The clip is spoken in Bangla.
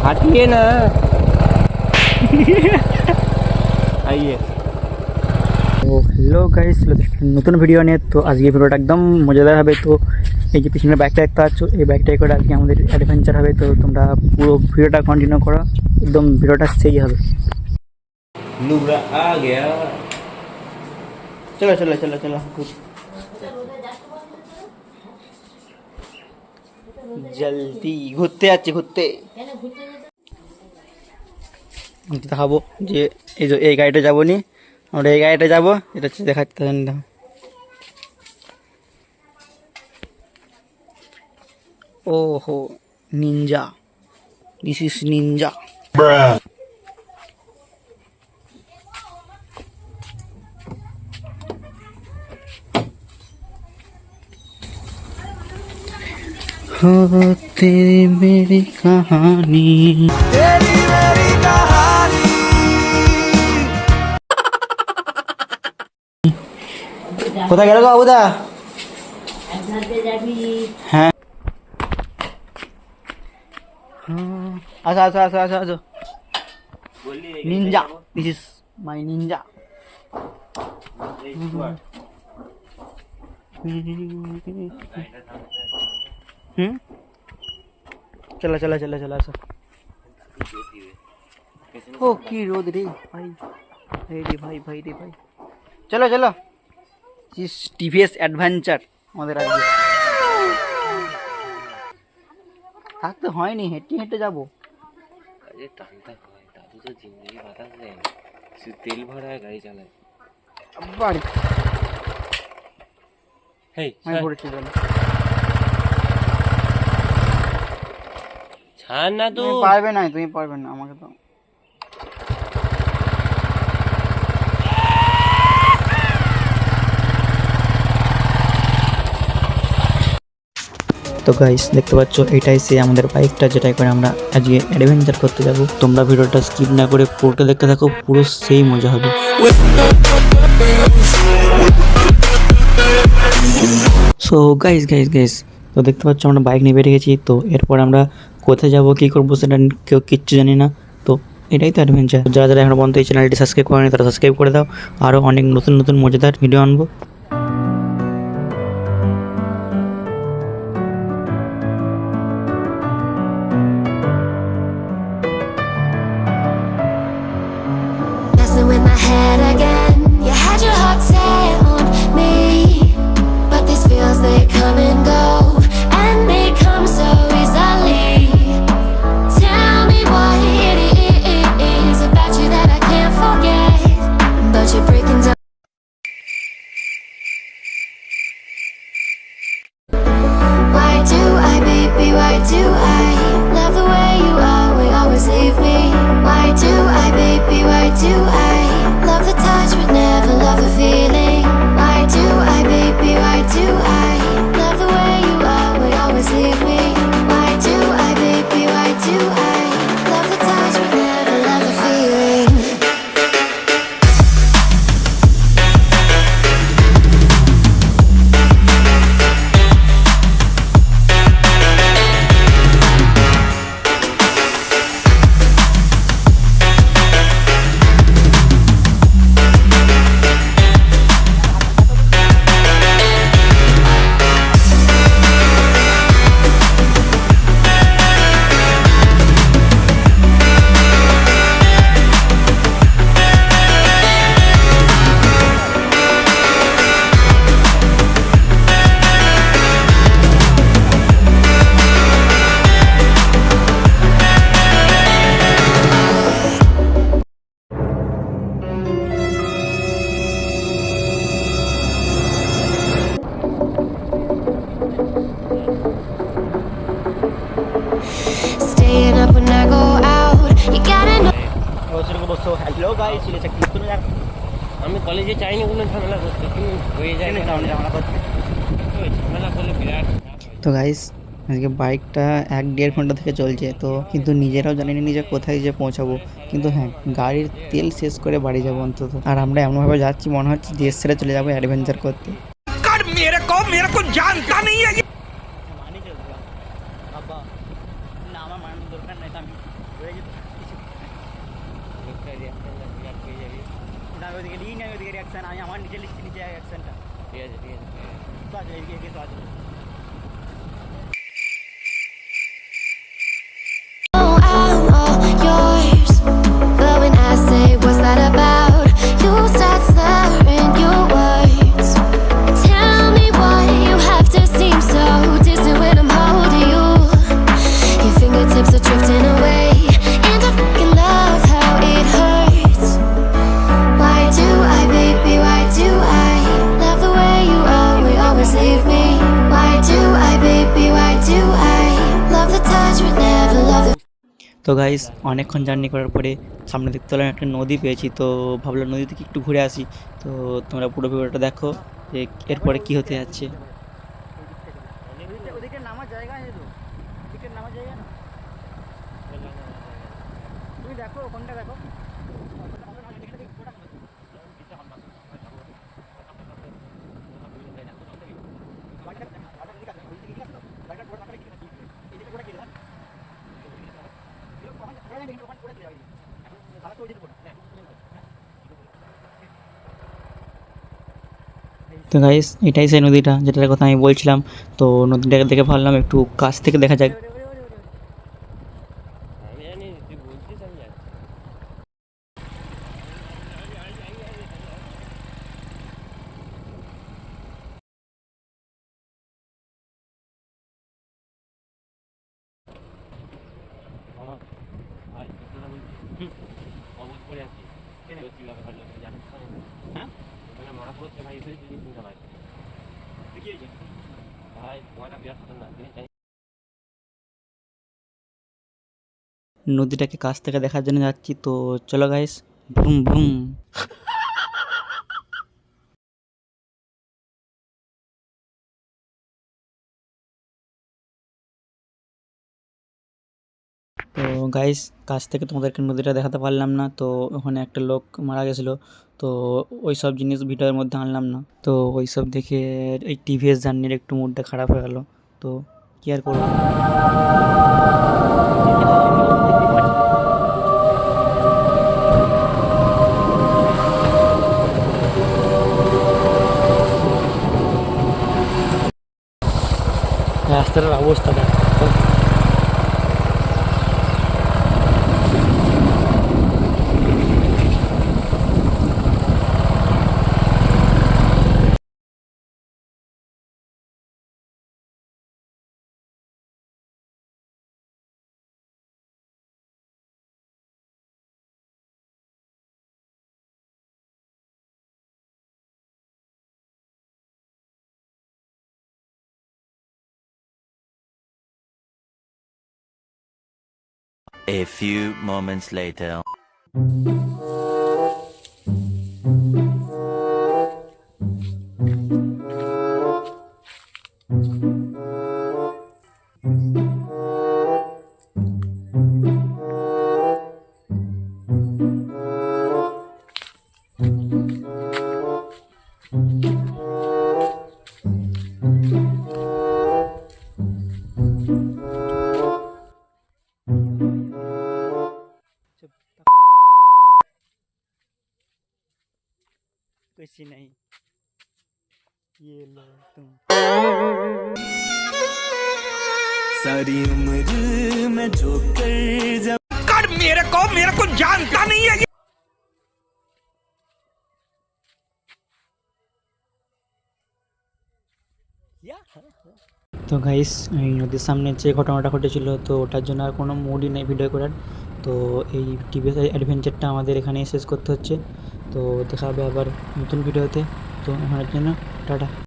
हटिए ना। आइए। তো হ্যালো গাইস, নতুন ভিডিও নিয়ে। তো আজকে ভিডিওটা একদম মজাদার হবে। তো এই যে পিছনে বাইকটা দেখতে পাচ্ছ, এই বাইকটাই করে আজকে আমাদের অ্যাডভেঞ্চার হবে। তো তোমরা পুরো ভিডিওটা কন্টিনিউ করো, একদম ভিডিওটা সেই হবে। नूरा आ गया। চলো চলো চলো চলো, জলদি ঘুরতে যাচ্ছি, ঘুরতে দেখাবো যে এই যে এই গাড়িটা যাবো নি, আমরা এই গাড়িটা যাবো। এটা হচ্ছে দেখাতে দেখো। ওহো, নিনজা, দিস ইজ নিনজা। हो तेरी मेरी कहानी, तेरी मेरी कहानी। কোথায় গেল গো বাবুদা? হ্যাঁ, আসো আসো আসো আসো আসো। Ninja, this is my Ninja. चला चला चला चला सर। ओ की रोद रे भाई, भाई रे भाई, भाई रे भाई। चलो चलो, इस टीवीएस एडवेंचर আমাদের আজকে থাকতে হয়নি, হেঁটে হেঁটে যাবো। अरे टानता है दादू तो जिंदगी बात है, सिर्फ तेल भरा है गाड़ी चलाए। বাড়ি हे আমি পড়েছি। চলো, ছাড় না তো। তুমি পারবে না, তুমি পারবে না আমাকে। তো গাইস দেখতে পাচ্ছ, এটাই সে আমাদের বাইকটা, যেটাই করে আমরা আজকে অ্যাডভেঞ্চার করতে যাব। তোমরা ভিডিওটা স্কিপ না করে পুরোটা দেখতে থাকো, পুরো সেই মজা হবে। সো গাইস গাইস গাইস, তো দেখতে পাচ্ছ আমরা বাইক নিয়ে বেরিয়ে গেছি। তো এরপর আমরা কোথায় যাব, কী করবো সেটা কেউ কিচ্ছু জানি না। তো এটাই তো অ্যাডভেঞ্চার। যারা যারা এখন পর্যন্ত এই চ্যানেলটি সাবস্ক্রাইব করেনি তারা সাবস্ক্রাইব করে দাও, আরও অনেক নতুন নতুন মজাদার ভিডিও আনবো। With my head again, you had your heart set on me, but these feels they come and go, and they come so easily. Tell me what it is about you that I can't forget, but you're breaking down. Why do I, baby, why do I love the way you always leave me? Why do I, baby, why do I love the touch but never love the feeling? Why do I, baby, why do I love the way you always leave me? Why do I, baby, why do I love the touch but never love the feeling? Staying up when I go out, you gotta know. Hello guys, আমি কলেজে চাইনি কোনো ঝামেলা করতে, কিন্তু হয়ে যায় না ঝামেলা করতে। ওই ঝামেলা করলে বিরাট। তো গাইস আজকে বাইকটা 1-1.5 ঘন্টা থেকে চলছে। তো কিন্তু নিজেরাও জানি না নিজে কোথায় যে পৌঁছাবো। কিন্তু হ্যাঁ, গাড়ির তেল শেষ করে বাড়ি যাবো অন্তত। আর আমরা এমনভাবে যাচ্ছি মনে হচ্ছে দেশ ছেড়ে চলে যাবো অ্যাডভেঞ্চার করতে। मेरे को जानता नहीं है। না, আমার মানানোর দরকার নাই। একটা রিয়াকশন বিরাট পেয়ে যাবি। আমি ওদিকে নিই না, ওদিকে রিয়াকশান আমি আমার নিজের লিস্টে নিচে রিয়াকশানটা ঠিক আছে ঠিক আছে তো আছে, এদিকে তো আছে। Oh, I'm all yours. But when I say what's that about, you start slurring your words. Tell me why you have to seem so distant when I'm holding you. Your fingertips are drifting away, and I fucking love how it hurts. Why do I, baby, why do I love the way you always leave me? Why do I, baby, why do I love the touch but never love the তো গাইস অনেকক্ষণ জার্নি করার পরে সামনে দেখতে পেলাম একটা নদী পেয়েছি, তো ভাবলাম নদী থেকে একটু ঘুরে আসি। তো তোমরা পুরো ভিডিওটা দেখো যে এরপরে কি হতে যাচ্ছে। ওদিকে নামার জায়গা আছে তো, ওদিকে নামার জায়গা না, তুমি দেখো কোনটা দেখো। তো গাইস এটাই সেই নদীটা যেটার কথা আমি বলছিলাম। তো নদীটাকে দেখে ভাবলাম একটু কাছ থেকে দেখা যাক। আমি জানি তুই বলছিস, আমি জানি। অবুঝ করে আছি জানিস তো? হ্যাঁ ওখানে মরা পড়ছে ভাই, এসে যদি চিন্তা ভাই ভাই তোমাটা বিরাট খতরনাক জিনিস। নদীটাকে কাছ থেকে দেখার জন্য যাচ্ছি, তো চলো গাইস ভুম ভুম। তো গাইস কাছ থেকে তোমাদেরকে নদীটা দেখাতে পারলাম না, তো ওখানে একটা লোক মারা গেছিলো। তো ওই সব জিনিস ভিডিওর মধ্যে আনলাম না। তো ওই সব দেখে এই টিভিএস জার্নির একটু মুডটা খারাপ হয়ে গেল। তো কি আর করবো। রাস্তার অবস্থাটা A few moments later. कुछ नहीं, ये लो तुम। सारी उम्र में जो कर जब कर मेरे को जानता नहीं है। তো গাইস এই নদীর সামনে যে ঘটনাটা ঘটেছিল, তো ওটার জন্য আর কোনো মুডই নেই ভিডিও করার। তো এই টিভিএস অ্যাডভেঞ্চারটা আমাদের এখানেই শেষ করতে হচ্ছে। তো দেখা হবে আবার নতুন ভিডিওতে। তো এখনের জন্য টাটা।